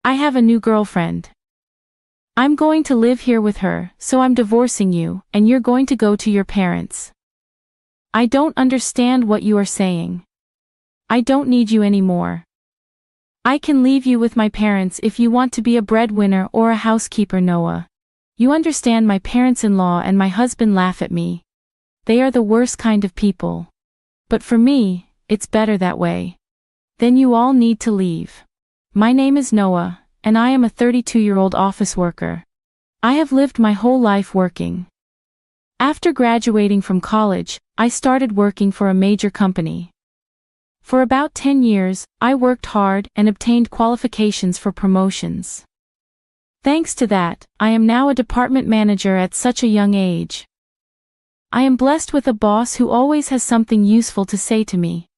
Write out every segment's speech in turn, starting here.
I have a new girlfriend. I'm going to live here with her, so I'm divorcing you, and you're going to go to your parents. I don't understand what you are saying. I don't need you anymore. I can leave you with my parents if you want to be a breadwinner or a housekeeper, Noah. You understand, my parents-in-law and my husband laugh at me. They are the worst kind of people. But for me, it's better that way. Then you all need to leave. My name is Noah, and I am a 32-year-old office worker. I have lived my whole life working. After graduating from college, I started working for a major company. For about 10 years, I worked hard and obtained qualifications for promotions. Thanks to that, I am now a department manager at such a young age. I am blessed with a boss who always has something useful to say to me.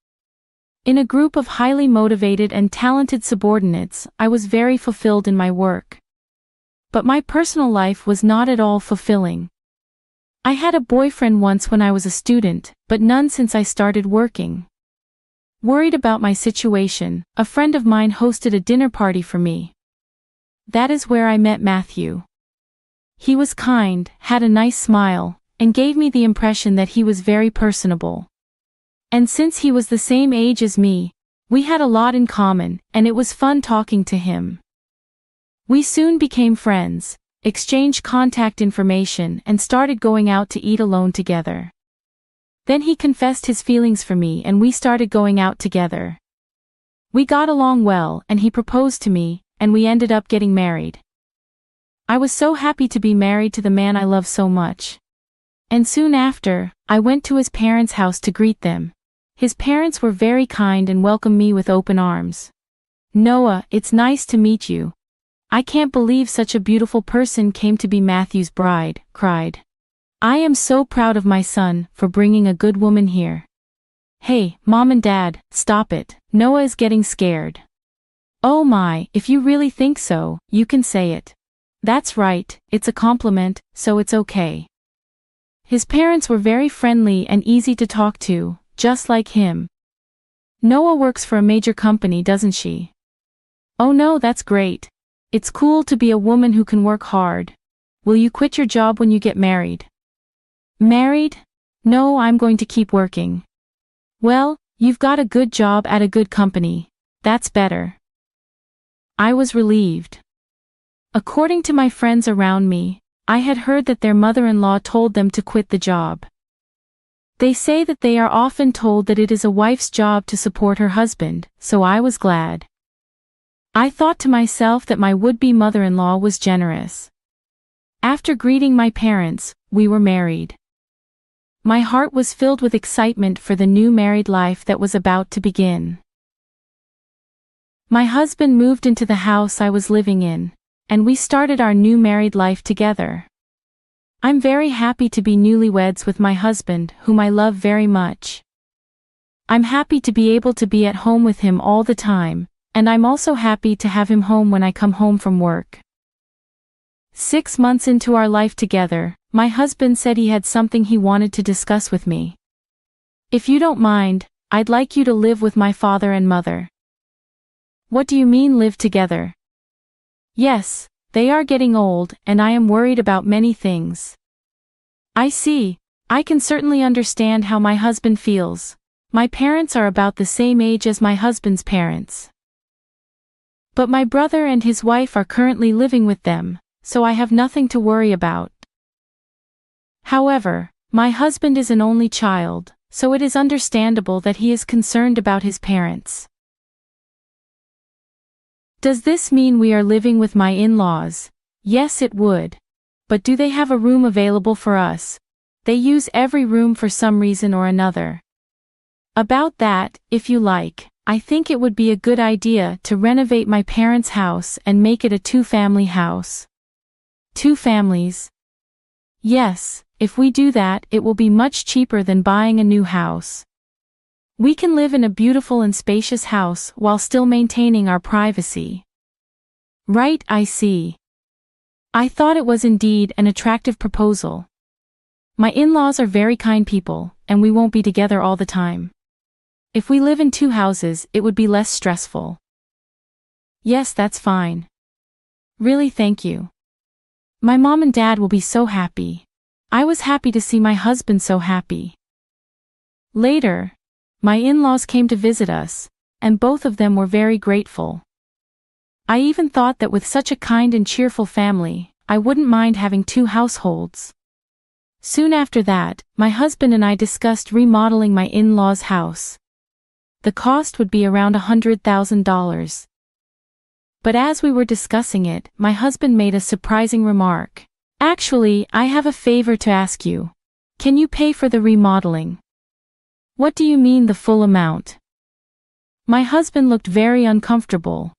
In a group of highly motivated and talented subordinates, I was very fulfilled in my work. But my personal life was not at all fulfilling. I had a boyfriend once when I was a student, but none since I started working. Worried about my situation, a friend of mine hosted a dinner party for me. That is where I met Matthew. He was kind, had a nice smile, and gave me the impression that he was very personable. And since he was the same age as me, we had a lot in common, and it was fun talking to him. We soon became friends, exchanged contact information, and started going out to eat alone together. Then he confessed his feelings for me and we started going out together. We got along well and he proposed to me, and we ended up getting married. I was so happy to be married to the man I love so much. And soon after, I went to his parents' house to greet them. His parents were very kind and welcomed me with open arms. Noah, it's nice to meet you. I can't believe such a beautiful person came to be Matthew's bride, cried. I am so proud of my son for bringing a good woman here. Hey, Mom and Dad, stop it, Noah is getting scared. Oh my, if you really think so, you can say it. That's right, it's a compliment, so it's okay. His parents were very friendly and easy to talk to, just like him. Noah works for a major company, doesn't she? Oh no, that's great. It's cool to be a woman who can work hard. Will you quit your job when you get married? Married? No, I'm going to keep working. Well, you've got a good job at a good company. That's better. I was relieved. According to my friends around me, I had heard that their mother-in-law told them to quit the job. They say that they are often told that it is a wife's job to support her husband, so I was glad. I thought to myself that my would-be mother-in-law was generous. After greeting my parents, we were married. My heart was filled with excitement for the new married life that was about to begin. My husband moved into the house I was living in, and we started our new married life together. I'm very happy to be newlyweds with my husband, whom I love very much. I'm happy to be able to be at home with him all the time, and I'm also happy to have him home when I come home from work. 6 months into our life together, my husband said he had something he wanted to discuss with me. If you don't mind, I'd like you to live with my father and mother. What do you mean live together? Yes, they are getting old, and I am worried about many things. I see. I can certainly understand how my husband feels. My parents are about the same age as my husband's parents. But my brother and his wife are currently living with them, so I have nothing to worry about. However, my husband is an only child, so it is understandable that he is concerned about his parents. Does this mean we are living with my in-laws? Yes, it would. But do they have a room available for us? They use every room for some reason or another. About that, if you like, I think it would be a good idea to renovate my parents' house and make it a 2-family house. 2 families? Yes, if we do that, it will be much cheaper than buying a new house. We can live in a beautiful and spacious house while still maintaining our privacy. Right, I see. I thought it was indeed an attractive proposal. My in-laws are very kind people, and we won't be together all the time. If we live in 2 houses, it would be less stressful. Yes, that's fine. Really, thank you. My mom and dad will be so happy. I was happy to see my husband so happy. Later, my in-laws came to visit us, and both of them were very grateful. I even thought that with such a kind and cheerful family, I wouldn't mind having two households. Soon after that, my husband and I discussed remodeling my in-laws' house. The cost would be around $100,000. But as we were discussing it, my husband made a surprising remark. Actually, I have a favor to ask you. Can you pay for the remodeling? What do you mean the full amount? My husband looked very uncomfortable.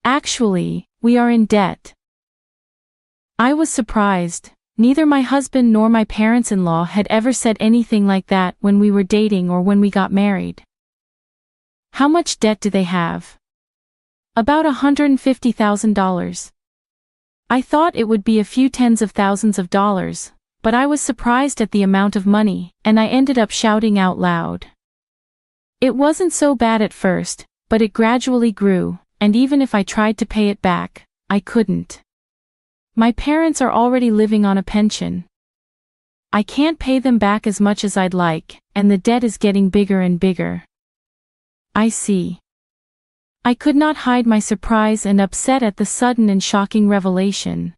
Actually, we are in debt. I was surprised. Neither my husband nor my parents-in-law had ever said anything like that when we were dating or when we got married. How much debt do they have? About $150,000. I thought it would be a few tens of thousands of dollars, but I was surprised at the amount of money, and I ended up shouting out loud. It wasn't so bad at first, but it gradually grew, and even if I tried to pay it back, I couldn't. My parents are already living on a pension. I can't pay them back as much as I'd like, and the debt is getting bigger and bigger. I see. I could not hide my surprise and upset at the sudden and shocking revelation.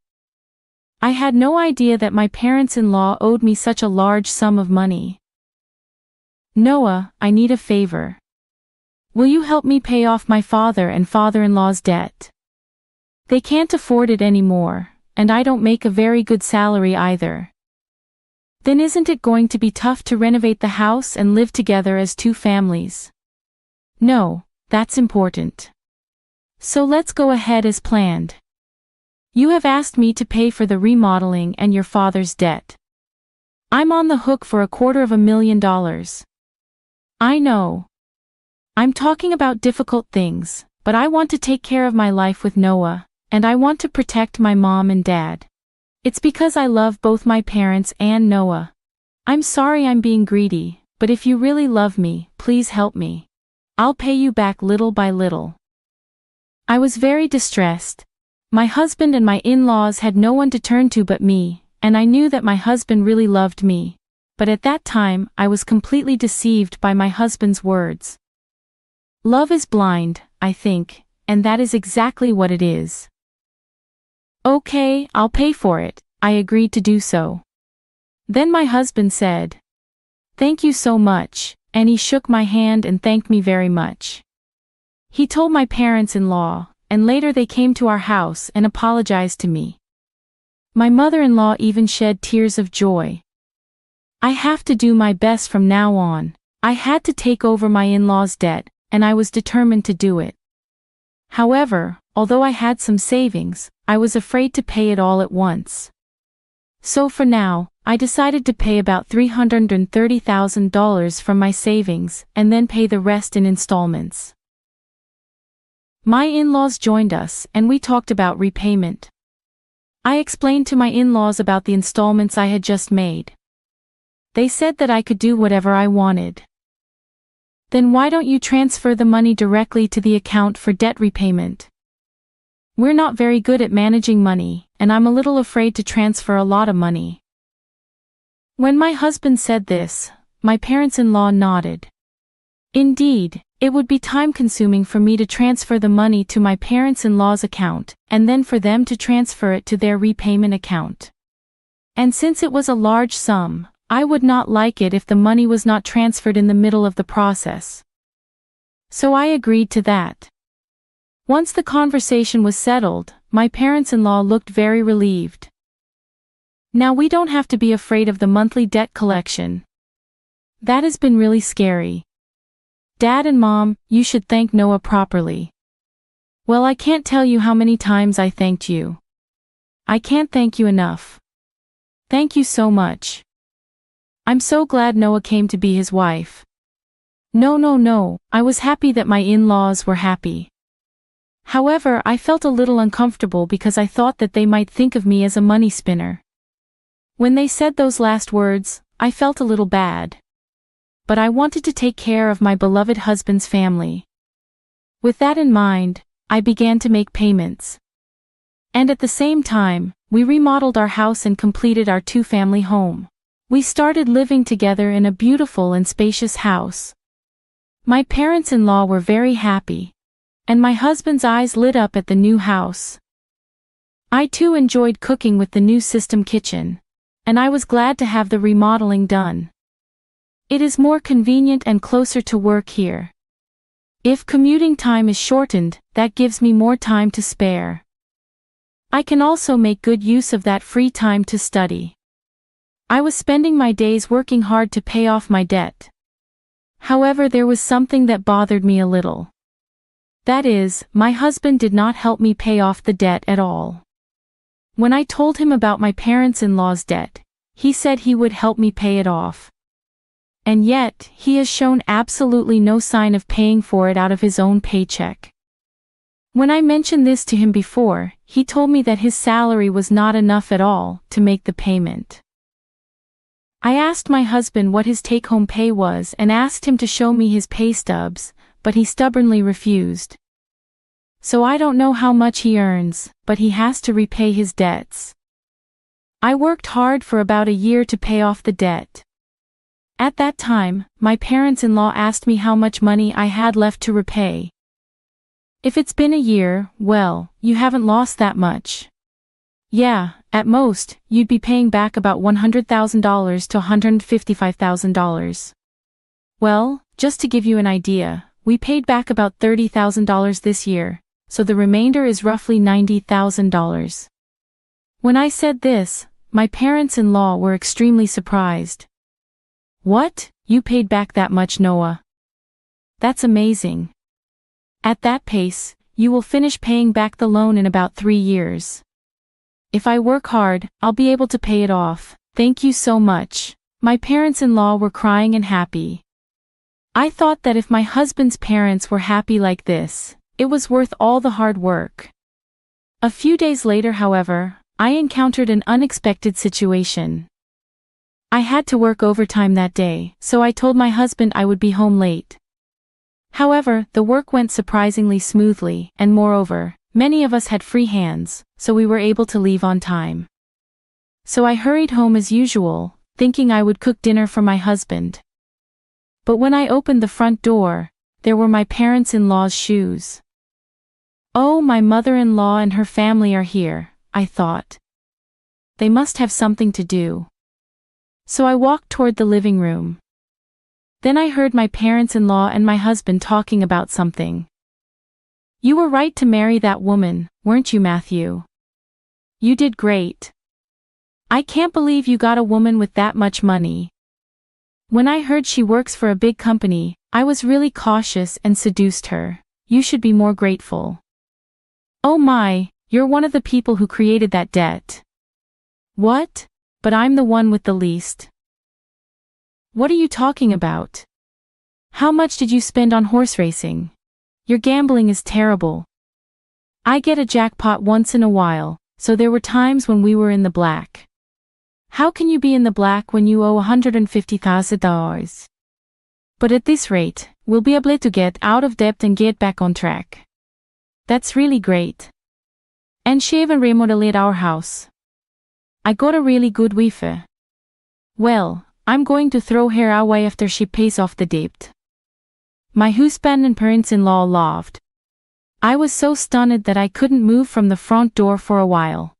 I had no idea that my parents-in-law owed me such a large sum of money. Noah, I need a favor. Will you help me pay off my father and father-in-law's debt? They can't afford it anymore, and I don't make a very good salary either. Then isn't it going to be tough to renovate the house and live together as two families? No, that's important. So let's go ahead as planned. You have asked me to pay for the remodeling and your father's debt. I'm on the hook for $250,000. I know. I'm talking about difficult things, but I want to take care of my life with Noah, and I want to protect my mom and dad. It's because I love both my parents and Noah. I'm sorry I'm being greedy, but if you really love me, please help me. I'll pay you back little by little. I was very distressed. My husband and my in-laws had no one to turn to but me, and I knew that my husband really loved me. But at that time, I was completely deceived by my husband's words. Love is blind, I think, and that is exactly what it is. Okay, I'll pay for it. I agreed to do so. Then my husband said, "Thank you so much," and he shook my hand and thanked me very much. He told my parents-in-law, and later they came to our house and apologized to me. My mother-in-law even shed tears of joy. I have to do my best from now on. I had to take over my in-laws' debt, and I was determined to do it. However, although I had some savings, I was afraid to pay it all at once. So for now, I decided to pay about $330,000 from my savings and then pay the rest in installments. My in-laws joined us and we talked about repayment. I explained to my in-laws about the installments I had just made. They said that I could do whatever I wanted. Then why don't you transfer the money directly to the account for debt repayment? We're not very good at managing money, and I'm a little afraid to transfer a lot of money. When my husband said this, my parents-in-law nodded. Indeed, it would be time-consuming for me to transfer the money to my parents-in-law's account, and then for them to transfer it to their repayment account. And since it was a large sum, I would not like it if the money was not transferred in the middle of the process. So I agreed to that. Once the conversation was settled, my parents-in-law looked very relieved. Now we don't have to be afraid of the monthly debt collection. That has been really scary. Dad and Mom, you should thank Noah properly. Well, I can't tell you how many times I thanked you. I can't thank you enough. Thank you so much. I'm so glad Noah came to be his wife. No, I was happy that my in-laws were happy. However, I felt a little uncomfortable because I thought that they might think of me as a money spinner. When they said those last words, I felt a little bad. But I wanted to take care of my beloved husband's family. With that in mind, I began to make payments. And at the same time, we remodeled our house and completed our two-family home. We started living together in a beautiful and spacious house. My parents-in-law were very happy, and my husband's eyes lit up at the new house. I too enjoyed cooking with the new system kitchen, and I was glad to have the remodeling done. It is more convenient and closer to work here. If commuting time is shortened, that gives me more time to spare. I can also make good use of that free time to study. I was spending my days working hard to pay off my debt. However, there was something that bothered me a little. That is, my husband did not help me pay off the debt at all. When I told him about my parents-in-law's debt, he said he would help me pay it off. And yet, he has shown absolutely no sign of paying for it out of his own paycheck. When I mentioned this to him before, he told me that his salary was not enough at all to make the payment. I asked my husband what his take-home pay was and asked him to show me his pay stubs, but he stubbornly refused. So I don't know how much he earns, but he has to repay his debts. I worked hard for about a year to pay off the debt. At that time, my parents-in-law asked me how much money I had left to repay. If it's been a year, well, you haven't lost that much. Yeah, at most, you'd be paying back about $100,000 to $155,000. Well, just to give you an idea, we paid back about $30,000 this year, so the remainder is roughly $90,000. When I said this, my parents-in-law were extremely surprised. What? You paid back that much, Noah? That's amazing. At that pace, you will finish paying back the loan in about 3 years. If I work hard, I'll be able to pay it off. Thank you so much. My parents-in-law were crying and happy. I thought that if my husband's parents were happy like this, it was worth all the hard work. A few days later, however, I encountered an unexpected situation. I had to work overtime that day, so I told my husband I would be home late. However, the work went surprisingly smoothly, and moreover, many of us had free hands, so we were able to leave on time. So I hurried home as usual, thinking I would cook dinner for my husband. But when I opened the front door, there were my parents-in-law's shoes. Oh, my mother-in-law and her family are here, I thought. They must have something to do. So I walked toward the living room. Then I heard my parents-in-law and my husband talking about something. You were right to marry that woman, weren't you, Matthew? You did great. I can't believe you got a woman with that much money. When I heard she works for a big company, I was really cautious and seduced her. You should be more grateful. Oh my, you're one of the people who created that debt. What? But I'm the one with the least. What are you talking about? How much did you spend on horse racing? Your gambling is terrible. I get a jackpot once in a while, so there were times when we were in the black. How can you be in the black when you owe $150,000? But at this rate, we'll be able to get out of debt and get back on track. That's really great. And she even remodeled our house. I got a really good wife. Well, I'm going to throw her away after she pays off the debt. My husband and parents-in-law laughed. I was so stunned that I couldn't move from the front door for a while.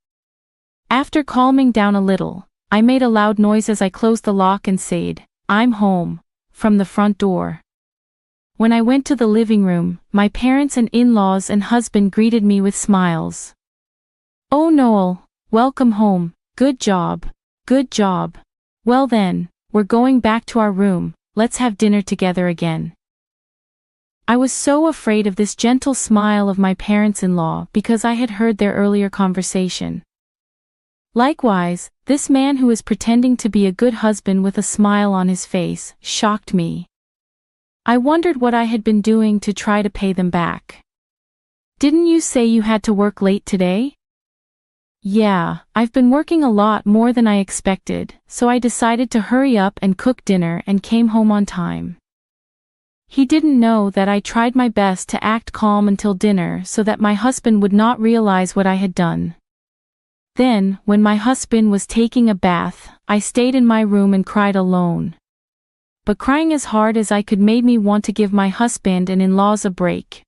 After calming down a little, I made a loud noise as I closed the lock and said, "I'm home," from the front door. When I went to the living room, my parents and in-laws and husband greeted me with smiles. "Oh, Noel, welcome home. Good job. Good job. Well then, we're going back to our room, let's have dinner together again." I was so afraid of this gentle smile of my parents-in-law because I had heard their earlier conversation. Likewise, this man who was pretending to be a good husband with a smile on his face shocked me. I wondered what I had been doing to try to pay them back. "Didn't you say you had to work late today?" "Yeah, I've been working a lot more than I expected, so I decided to hurry up and cook dinner and came home on time." He didn't know that I tried my best to act calm until dinner so that my husband would not realize what I had done, Then, when my husband was taking a bath, I stayed in my room and cried alone. But crying as hard as I could made me want to give my husband and in-laws a break.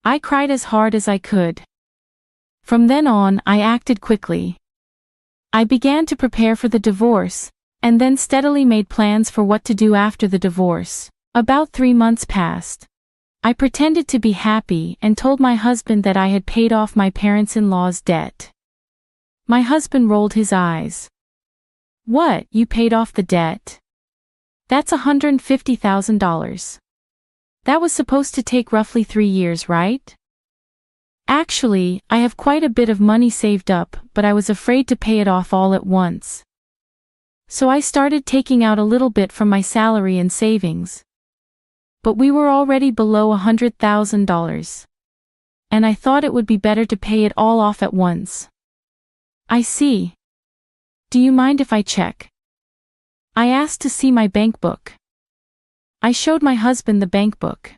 I cried as hard as I could. From then on, I acted quickly. I began to prepare for the divorce, and then steadily made plans for what to do after the divorce. About 3 months passed. I pretended to be happy and told my husband that I had paid off my parents-in-law's debt. My husband rolled his eyes. "What, you paid off the debt? That's $150,000. That was supposed to take roughly 3 years, right?" "Actually, I have quite a bit of money saved up, but I was afraid to pay it off all at once. So I started taking out a little bit from my salary and savings. But we were already below $100,000. And I thought it would be better to pay it all off at once." "I see. Do you mind if I check?" I asked to see my bank book. I showed my husband the bank book.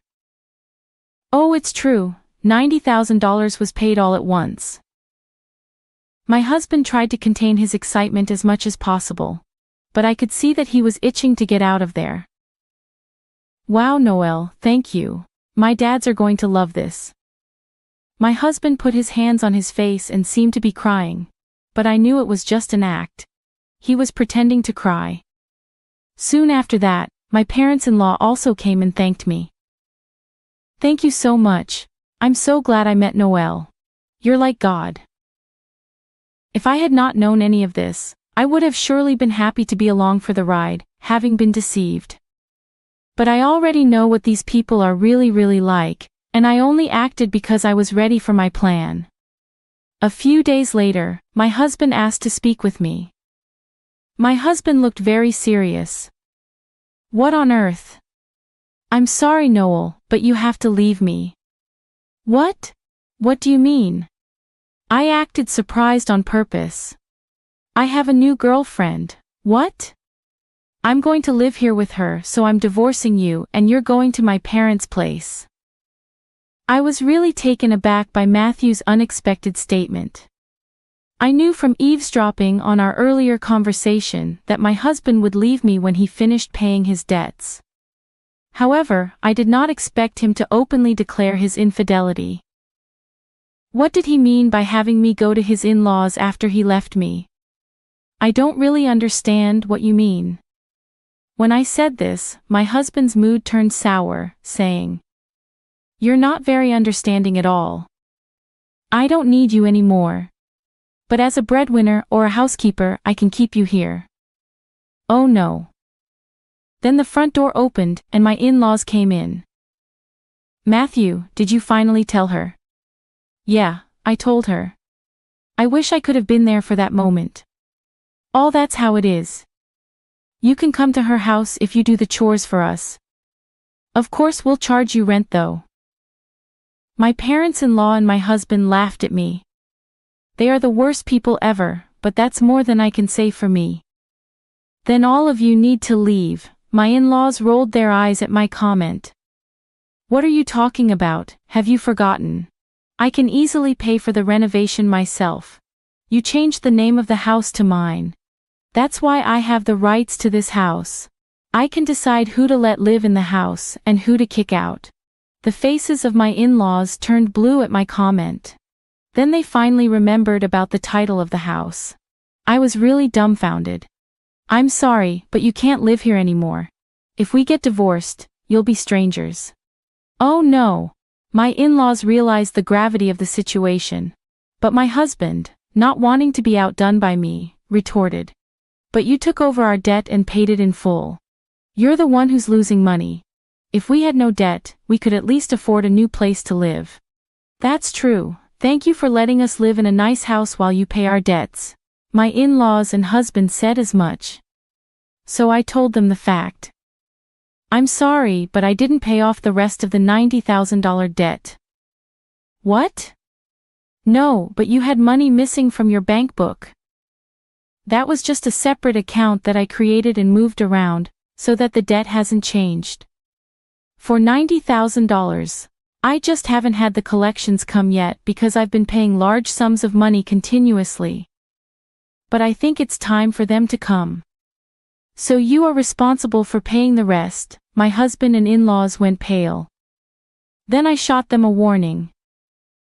"Oh, it's true, $90,000 was paid all at once." My husband tried to contain his excitement as much as possible, but I could see that he was itching to get out of there. "Wow, Noel, thank you. My dads are going to love this." My husband put his hands on his face and seemed to be crying, but I knew it was just an act. He was pretending to cry. Soon after that, my parents-in-law also came and thanked me. "Thank you so much. I'm so glad I met Noel. You're like God." If I had not known any of this, I would have surely been happy to be along for the ride, having been deceived. But I already know what these people are really like, and I only acted because I was ready for my plan. A few days later, my husband asked to speak with me. My husband looked very serious. "What on earth?" "I'm sorry, Noel, but you have to leave me." "What? What do you mean?" I acted surprised on purpose. "I have a new girlfriend." "What?" "I'm going to live here with her, so I'm divorcing you and you're going to my parents' place." I was really taken aback by Matthew's unexpected statement. I knew from eavesdropping on our earlier conversation that my husband would leave me when he finished paying his debts. However, I did not expect him to openly declare his infidelity. What did he mean by having me go to his in-laws after he left me? "I don't really understand what you mean." When I said this, my husband's mood turned sour, saying, "You're not very understanding at all. I don't need you anymore. But as a breadwinner or a housekeeper, I can keep you here." "Oh no." Then the front door opened, and my in-laws came in. "Matthew, did you finally tell her?" "Yeah, I told her. I wish I could have been there for that moment." "Oh, that's how it is. You can come to her house if you do the chores for us. Of course we'll charge you rent though." My parents-in-law and my husband laughed at me. They are the worst people ever, but that's more than I can say for me. "Then all of you need to leave." My in-laws rolled their eyes at my comment. "What are you talking about? Have you forgotten? I can easily pay for the renovation myself. You changed the name of the house to mine. That's why I have the rights to this house. I can decide who to let live in the house and who to kick out." The faces of my in-laws turned blue at my comment. Then they finally remembered about the title of the house. I was really dumbfounded. "I'm sorry, but you can't live here anymore. If we get divorced, you'll be strangers." "Oh no." My in-laws realized the gravity of the situation. But my husband, not wanting to be outdone by me, retorted, "But you took over our debt and paid it in full. You're the one who's losing money. If we had no debt, we could at least afford a new place to live." "That's true. Thank you for letting us live in a nice house while you pay our debts." My in-laws and husband said as much. So I told them the fact. "I'm sorry, but I didn't pay off the rest of the $90,000 debt." "What?" "No, but you had money missing from your bank book." "That was just a separate account that I created and moved around, so that the debt hasn't changed. For $90,000. I just haven't had the collections come yet because I've been paying large sums of money continuously, but I think it's time for them to come. So you are responsible for paying the rest. My husband and in-laws went pale. Then I shot them a warning.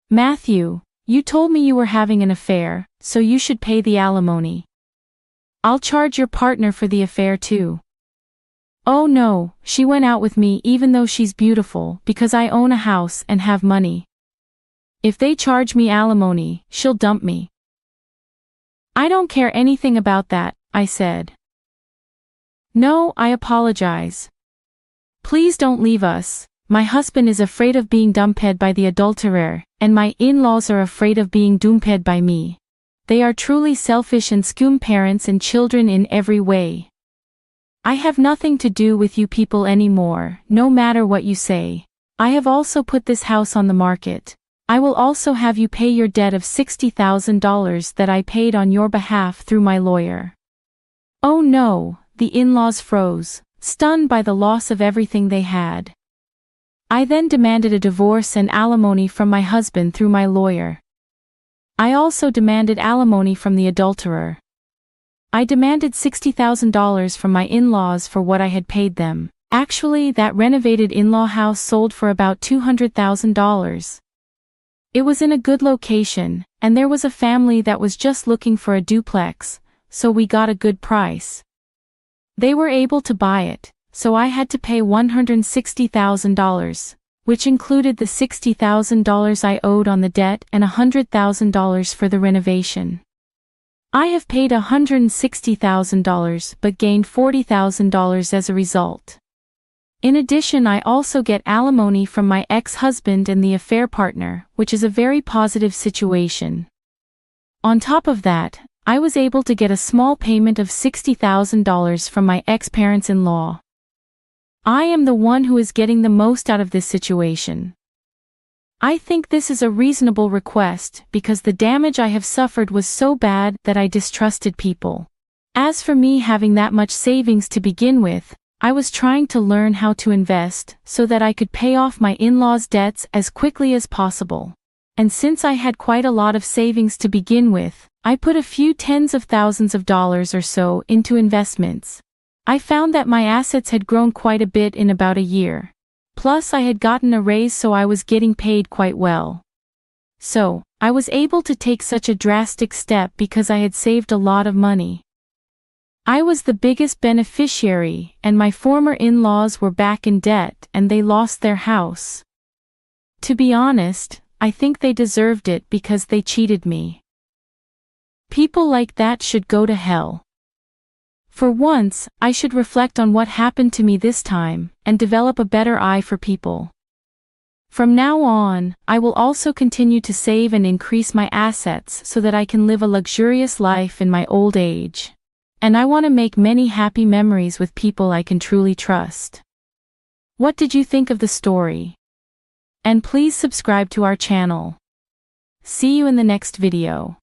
Matthew, you told me you were having an affair, so you should pay the alimony. I'll charge your partner for the affair too. Oh no, she went out with me even though she's beautiful because I own a house and have money. If they charge me alimony, she'll dump me. I don't care anything about that, I said. No, I apologize. Please don't leave us. My husband is afraid of being dumped by the adulterer, and my in-laws are afraid of being dumped by me. They are truly selfish and scum parents and children in every way. I have nothing to do with you people anymore, no matter what you say. I have also put this house on the market. I will also have you pay your debt of $60,000 that I paid on your behalf through my lawyer. Oh no, the in-laws froze, stunned by the loss of everything they had. I then demanded a divorce and alimony from my husband through my lawyer. I also demanded alimony from the adulterer. I demanded $60,000 from my in-laws for what I had paid them. Actually, that renovated in-law house sold for about $200,000. It was in a good location, and there was a family that was just looking for a duplex, so we got a good price. They were able to buy it, so I had to pay $160,000, which included the $60,000 I owed on the debt and $100,000 for the renovation. I have paid $160,000 but gained $40,000 as a result. In addition, I also get alimony from my ex-husband and the affair partner, which is a very positive situation. On top of that, I was able to get a small payment of $60,000 from my ex-parents-in-law. I am the one who is getting the most out of this situation. I think this is a reasonable request because the damage I have suffered was so bad that I distrusted people. As for me having that much savings to begin with, I was trying to learn how to invest so that I could pay off my in-laws' debts as quickly as possible. And since I had quite a lot of savings to begin with, I put a few tens of thousands of dollars or so into investments. I found that my assets had grown quite a bit in about a year. Plus I had gotten a raise, so I was getting paid quite well. So, I was able to take such a drastic step because I had saved a lot of money. I was the biggest beneficiary, and my former in-laws were back in debt and they lost their house. To be honest, I think they deserved it because they cheated me. People like that should go to hell. For once, I should reflect on what happened to me this time, and develop a better eye for people. From now on, I will also continue to save and increase my assets so that I can live a luxurious life in my old age. And I want to make many happy memories with people I can truly trust. What did you think of the story? And please subscribe to our channel. See you in the next video.